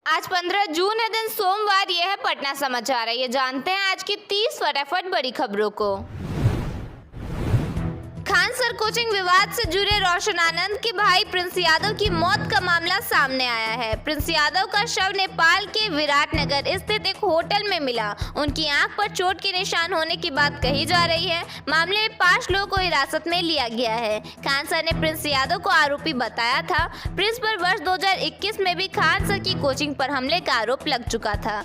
आज 15 जून है, दिन सोमवार। यह है पटना समाचार। ये जानते हैं आज की 30 फटाफट बड़ी खबरों को। खान सर कोचिंग विवाद से जुड़े रोशन आनंद के भाई प्रिंस यादव की मौत का मामला सामने आया है। प्रिंस यादव का शव नेपाल के विराटनगर स्थित एक होटल में मिला। उनकी आंख पर चोट के निशान होने की बात कही जा रही है। मामले में 5 लोगों को हिरासत में लिया गया है। खान सर ने प्रिंस यादव को आरोपी बताया था। प्रिंस पर वर्ष 2021 में भी खान सर की कोचिंग पर हमले का आरोप लग चुका था।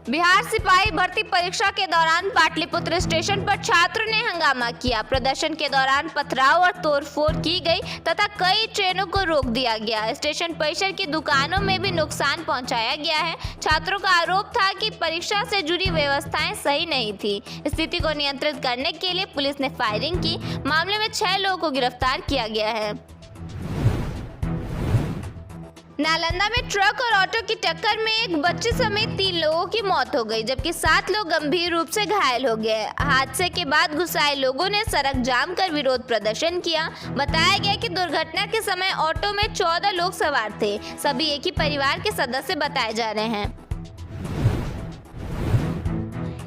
बिहार सिपाही भर्ती परीक्षा के दौरान पाटलिपुत्र स्टेशन पर छात्रों ने हंगामा किया। प्रदर्शन के दौरान पथराव और तोड़फोड़ की गई तथा कई ट्रेनों को रोक दिया गया। स्टेशन परिसर की दुकानों में भी नुकसान पहुंचाया गया है। छात्रों का आरोप था कि परीक्षा से जुड़ी व्यवस्थाएं सही नहीं थी। स्थिति को नियंत्रित करने के लिए पुलिस ने फायरिंग की। मामले में 6 लोगों को गिरफ्तार किया गया है। नालंदा में ट्रक और ऑटो की टक्कर में एक बच्चे समेत 3 लोगों की मौत हो गई, जबकि 7 लोग गंभीर रूप से घायल हो गए। हादसे के बाद गुस्साए लोगों ने सड़क जाम कर विरोध प्रदर्शन किया। बताया गया कि दुर्घटना के समय ऑटो में 14 लोग सवार थे। सभी एक ही परिवार के सदस्य बताए जा रहे हैं।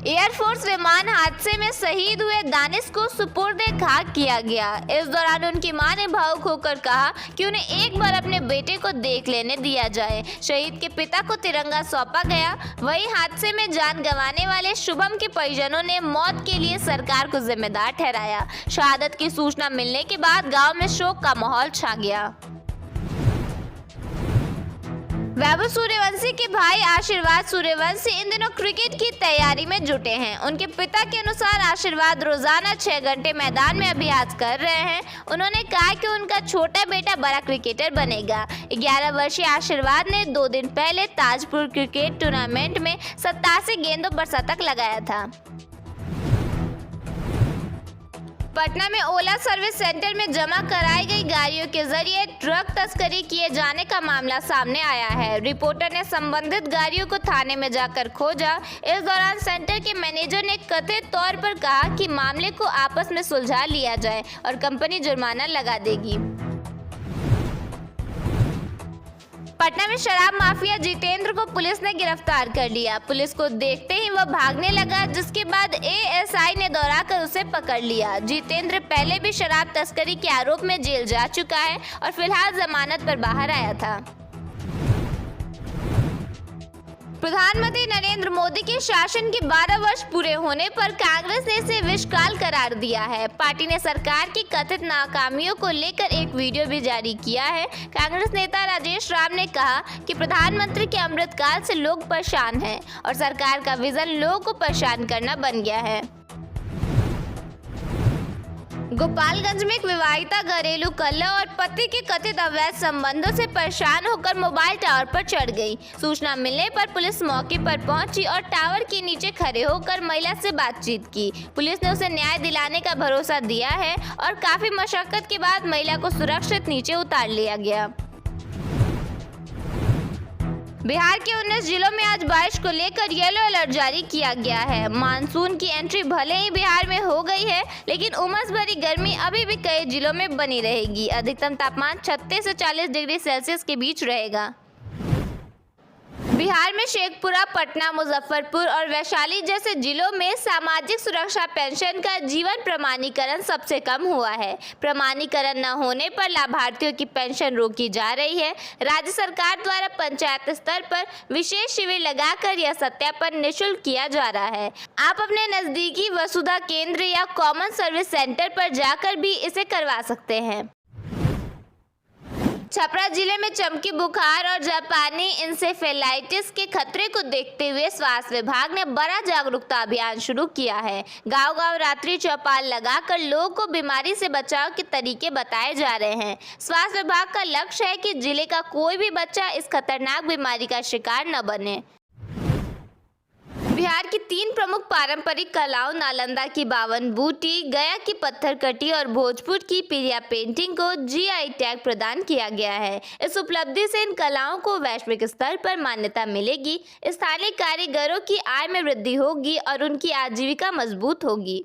एयरफोर्स विमान हादसे में शहीद हुए दानिश को सुपुर्द-ए-खाक किया गया। इस दौरान उनकी मां ने भावुक होकर कहा कि उन्हें एक बार अपने बेटे को देख लेने दिया जाए। शहीद के पिता को तिरंगा सौंपा गया। वहीं हादसे में जान गंवाने वाले शुभम के परिजनों ने मौत के लिए सरकार को जिम्मेदार ठहराया। शहादत की सूचना मिलने के बाद गांव में शोक का माहौल छा गया। वैभव सूर्यवंशी के भाई आशीर्वाद सूर्यवंशी इन दिनों क्रिकेट की तैयारी में जुटे हैं। उनके पिता के अनुसार आशीर्वाद रोजाना 6 घंटे मैदान में अभ्यास कर रहे हैं। उन्होंने कहा कि उनका छोटा बेटा बड़ा क्रिकेटर बनेगा। 11 वर्षीय आशीर्वाद ने 2 दिन पहले ताजपुर क्रिकेट टूर्नामेंट में 87 गेंदों पर शतक लगाया था। पटना में ओला सर्विस सेंटर में जमा कराई गई गाड़ियों के जरिए ट्रक तस्करी किए जाने का मामला सामने आया है। रिपोर्टर ने संबंधित गाड़ियों को थाने में जाकर खोजा। इस दौरान सेंटर के मैनेजर ने कथित तौर पर कहा कि मामले को आपस में सुलझा लिया जाए और कंपनी जुर्माना लगा देगी। पटना में शराब माफिया जितेंद्र को पुलिस ने गिरफ्तार कर लिया। पुलिस को देखते ही वह भागने लगा, जिसके बाद एएसआई ने दौड़ाकर उसे पकड़ लिया। जितेंद्र पहले भी शराब तस्करी के आरोप में जेल जा चुका है और फिलहाल जमानत पर बाहर आया था। प्रधानमंत्री नरेंद्र मोदी के शासन के 12 वर्ष पूरे होने पर कांग्रेस ने इसे विषकाल करार दिया है। पार्टी ने सरकार की कथित नाकामियों को लेकर एक वीडियो भी जारी किया है। कांग्रेस नेता राजेश राम ने कहा कि प्रधानमंत्री के अमृतकाल से लोग परेशान हैं और सरकार का विजन लोगों को परेशान करना बन गया है। गोपालगंज में एक विवाहिता घरेलू कलह और पति के कथित अवैध संबंधों से परेशान होकर मोबाइल टावर पर चढ़ गई। सूचना मिलने पर पुलिस मौके पर पहुंची और टावर के नीचे खड़े होकर महिला से बातचीत की। पुलिस ने उसे न्याय दिलाने का भरोसा दिया है और काफी मशक्कत के बाद महिला को सुरक्षित नीचे उतार लिया गया। बिहार के 19 जिलों में आज बारिश को लेकर येलो अलर्ट जारी किया गया है। मानसून की एंट्री भले ही बिहार में हो गई है, लेकिन उमस भरी गर्मी अभी भी कई जिलों में बनी रहेगी। अधिकतम तापमान 36 से 40 डिग्री सेल्सियस के बीच रहेगा। बिहार में शेखपुरा, पटना, मुजफ्फरपुर और वैशाली जैसे जिलों में सामाजिक सुरक्षा पेंशन का जीवन प्रमाणीकरण सबसे कम हुआ है। प्रमाणीकरण न होने पर लाभार्थियों की पेंशन रोकी जा रही है। राज्य सरकार द्वारा पंचायत स्तर पर विशेष शिविर लगाकर यह सत्यापन निःशुल्क किया जा रहा है। आप अपने नजदीकी वसुधा केंद्र या कॉमन सर्विस सेंटर पर जाकर भी इसे करवा सकते हैं। छपरा जिले में चमकी बुखार और जापानी इंसेफेलाइटिस के खतरे को देखते हुए स्वास्थ्य विभाग ने बड़ा जागरूकता अभियान शुरू किया है। गांव-गांव रात्रि चौपाल लगाकर लोगों को बीमारी से बचाव के तरीके बताए जा रहे हैं। स्वास्थ्य विभाग का लक्ष्य है कि जिले का कोई भी बच्चा इस खतरनाक बीमारी का शिकार न बने। बिहार की 3 प्रमुख पारंपरिक कलाओं नालंदा की 52 बूटी, गया की पत्थर कटी और भोजपुर की पिरिया पेंटिंग को जीआई टैग प्रदान किया गया है। इस उपलब्धि से इन कलाओं को वैश्विक स्तर पर मान्यता मिलेगी। स्थानीय कारीगरों की आय में वृद्धि होगी और उनकी आजीविका मजबूत होगी।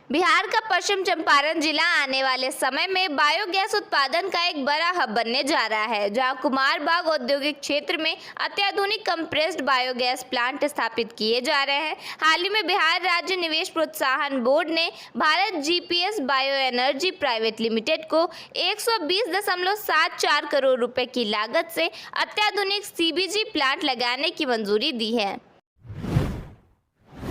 बिहार का पश्चिम चंपारण जिला आने वाले समय में बायोगैस उत्पादन का एक बड़ा हब बनने जा रहा है, जहां कुमार बाग औद्योगिक क्षेत्र में अत्याधुनिक कंप्रेस्ड बायोगैस प्लांट स्थापित किए जा रहे हैं। हाल ही में बिहार राज्य निवेश प्रोत्साहन बोर्ड ने Bharat GPS bio energy private limited को 120.74 करोड़ रुपए की लागत से अत्याधुनिक सीबीजी प्लांट लगाने की मंजूरी दी है।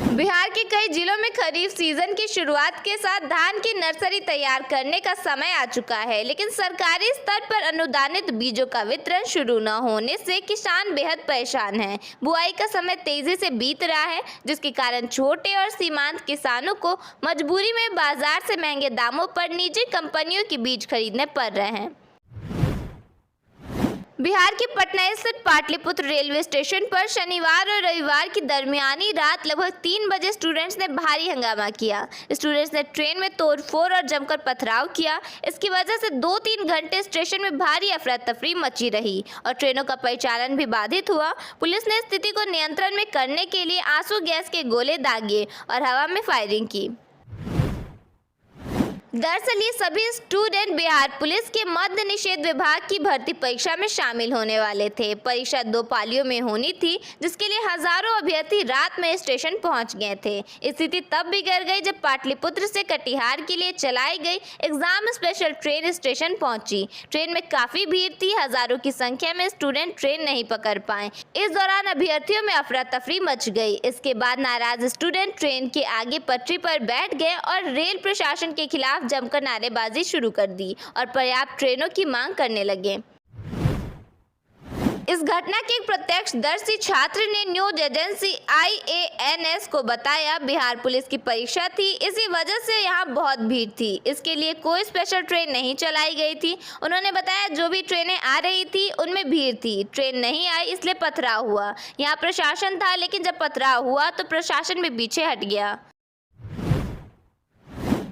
बिहार के कई जिलों में खरीफ सीजन की शुरुआत के साथ धान की नर्सरी तैयार करने का समय आ चुका है, लेकिन सरकारी स्तर पर अनुदानित बीजों का वितरण शुरू न होने से किसान बेहद परेशान हैं। बुआई का समय तेजी से बीत रहा है, जिसके कारण छोटे और सीमांत किसानों को मजबूरी में बाजार से महंगे दामों पर निजी कंपनियों के बीज खरीदने पड़ रहे हैं। बिहार के पटना स्थित पाटलिपुत्र रेलवे स्टेशन पर शनिवार और रविवार की दरमियानी रात लगभग 3 बजे स्टूडेंट्स ने भारी हंगामा किया। स्टूडेंट्स ने ट्रेन में तोड़फोड़ और जमकर पथराव किया। इसकी वजह से 2-3 घंटे स्टेशन में भारी अफरा तफरी मची रही और ट्रेनों का परिचालन भी बाधित हुआ। पुलिस ने स्थिति को नियंत्रण में करने के लिए आंसू गैस के गोले दागे और हवा में फायरिंग की। दरअसल ये सभी स्टूडेंट बिहार पुलिस के मद्य निषेध विभाग की भर्ती परीक्षा में शामिल होने वाले थे। परीक्षा 2 पालियों में होनी थी, जिसके लिए हजारों अभ्यर्थी रात में स्टेशन पहुंच गए थे। स्थिति तब बिगड़ गई जब पाटलिपुत्र से कटिहार के लिए चलाई गई एग्जाम स्पेशल ट्रेन स्टेशन पहुंची। ट्रेन में काफी भीड़ थी, हजारों की संख्या में स्टूडेंट ट्रेन नहीं पकड़ पाए। इस दौरान अभ्यर्थियों में अफरा तफरी मच गई। इसके बाद नाराज स्टूडेंट ट्रेन के आगे पटरी पर बैठ गए और रेल प्रशासन के खिलाफ जमकर नारेबाजी शुरू कर दी और पर्याप्त ट्रेनों की मांग करने लगे। इस घटना के एक प्रत्यक्षदर्शी छात्र ने न्यूज एजेंसी IANS को बताया, बिहार पुलिस की परीक्षा थी, इसी वजह से यहाँ बहुत भीड़ थी। इसके लिए कोई स्पेशल ट्रेन नहीं चलाई गई थी। उन्होंने बताया, जो भी ट्रेनें आ रही थी उनमें भीड़ थी, ट्रेन नहीं आई इसलिए पथराव हुआ। यहाँ प्रशासन था, लेकिन जब पथराव हुआ तो प्रशासन भी पीछे हट गया।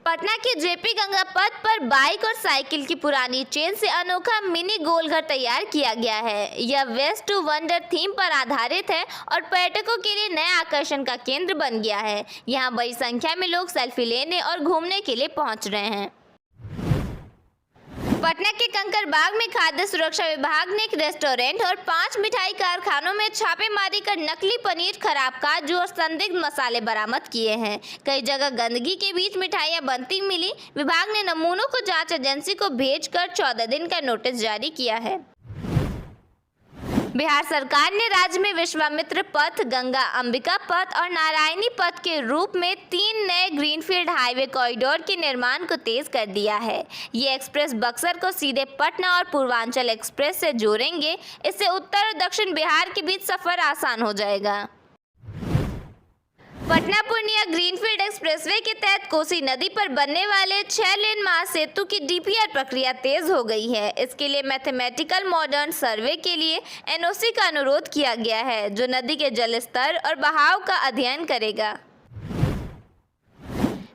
पटना के जेपी गंगा पथ पर बाइक और साइकिल की पुरानी चेन से अनोखा मिनी गोलघर तैयार किया गया है। यह वेस्ट टू वंडर थीम पर आधारित है और पर्यटकों के लिए नया आकर्षण का केंद्र बन गया है। यहाँ बड़ी संख्या में लोग सेल्फी लेने और घूमने के लिए पहुंच रहे हैं। पटना के कंकड़बाग में खाद्य सुरक्षा विभाग ने एक रेस्टोरेंट और 5 मिठाई कारखानों में छापेमारी कर नकली पनीर, खराब काजू और संदिग्ध मसाले बरामद किए हैं। कई जगह गंदगी के बीच मिठाइयां बनती मिली। विभाग ने नमूनों को जांच एजेंसी को भेजकर 14 दिन का नोटिस जारी किया है। बिहार सरकार ने राज्य में विश्वामित्र पथ, गंगा अंबिका पथ और नारायणी पथ के रूप में 3 नए ग्रीनफील्ड हाईवे कॉरिडोर के निर्माण को तेज कर दिया है। ये एक्सप्रेस बक्सर को सीधे पटना और पूर्वांचल एक्सप्रेस से जोड़ेंगे। इससे उत्तर और दक्षिण बिहार के बीच सफर आसान हो जाएगा। पटना पूर्णिया ग्रीनफील्ड एक्सप्रेसवे के तहत कोसी नदी पर बनने वाले 6 लेन महासेतु की DPR प्रक्रिया तेज हो गई है। इसके लिए मैथमेटिकल मॉडर्न सर्वे के लिए NOC का अनुरोध किया गया है, जो नदी के जल स्तर और बहाव का अध्ययन करेगा।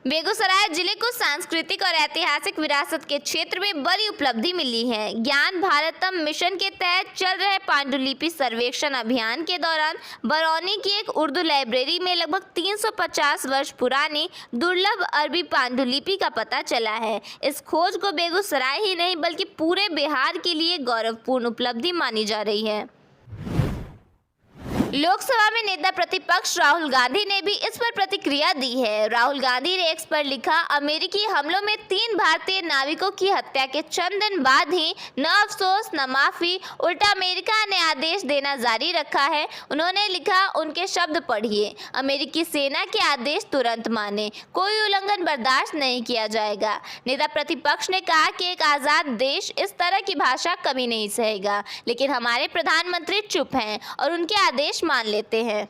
बेगूसराय जिले को सांस्कृतिक और ऐतिहासिक विरासत के क्षेत्र में बड़ी उपलब्धि मिली है। ज्ञान भारतम मिशन के तहत चल रहे पांडुलिपि सर्वेक्षण अभियान के दौरान बरौनी की एक उर्दू लाइब्रेरी में लगभग 350 वर्ष पुरानी दुर्लभ अरबी पांडुलिपि का पता चला है। इस खोज को बेगूसराय ही नहीं बल्कि पूरे बिहार के लिए गौरवपूर्ण उपलब्धि मानी जा रही है। लोकसभा में नेता प्रतिपक्ष राहुल गांधी ने भी इस पर प्रतिक्रिया दी है। राहुल गांधी ने एक्स पर लिखा, अमेरिकी हमलों में 3 भारतीय नाविकों की हत्या के चंद दिन बाद ही न अफसोस न माफी, उल्टा अमेरिका ने आदेश देना जारी रखा है। उन्होंने लिखा, उनके शब्द पढ़िए, अमेरिकी सेना के आदेश तुरंत माने, कोई उल्लंघन बर्दाश्त नहीं किया जाएगा। नेता प्रतिपक्ष ने कहा कि एक आज़ाद देश इस तरह की भाषा कभी नहीं सहेगा, लेकिन हमारे प्रधानमंत्री चुप हैं और उनके आदेश मान लेते हैं।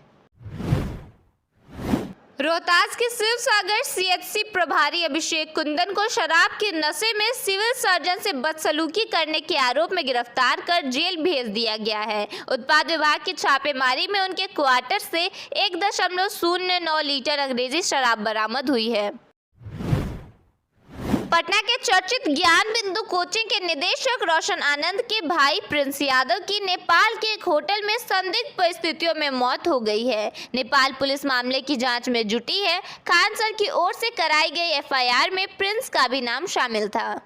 रोहतास के शिव सागर CHC प्रभारी अभिषेक कुंदन को शराब के नशे में सिविल सर्जन से बदसलूकी करने के आरोप में गिरफ्तार कर जेल भेज दिया गया है। उत्पाद विभाग की छापेमारी में उनके क्वार्टर से 1.09 लीटर अंग्रेजी शराब बरामद हुई है। पटना के चर्चित ज्ञान बिंदु कोचिंग के निदेशक रोशन आनंद के भाई प्रिंस यादव की नेपाल के एक होटल में संदिग्ध परिस्थितियों में मौत हो गई है। नेपाल पुलिस मामले की जांच में जुटी है। खान सर की ओर से कराई गई एफआईआर में प्रिंस का भी नाम शामिल था।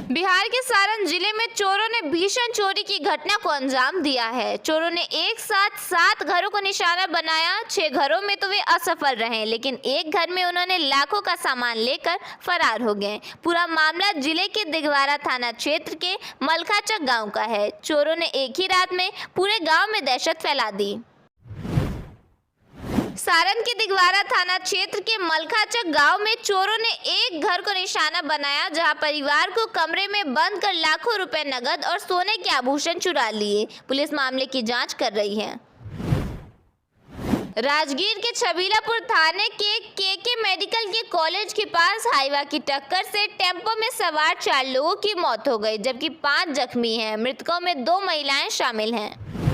बिहार के सारण जिले में चोरों ने भीषण चोरी की घटना को अंजाम दिया है। चोरों ने एक साथ 7 घरों को निशाना बनाया। 6 घरों में तो वे असफल रहे, लेकिन एक घर में उन्होंने लाखों का सामान लेकर फरार हो गए। पूरा मामला जिले के दिघवारा थाना क्षेत्र के मलखाचक गांव का है। चोरों ने एक ही रात में पूरे गांव में दहशत फैला दी। सारण के दिघवारा थाना क्षेत्र के मलखाचक गांव में चोरों ने एक घर को निशाना बनाया, जहां परिवार को कमरे में बंद कर लाखों रुपए नगद और सोने के आभूषण चुरा लिए। पुलिस मामले की जांच कर रही है। राजगीर के छबीलापुर थाने के केके मेडिकल के कॉलेज के पास हाईवा की टक्कर से टेम्पो में सवार 4 लोगों की मौत हो गई, जबकि 5 जख्मी हैं। मृतकों में 2 महिलाएं शामिल हैं।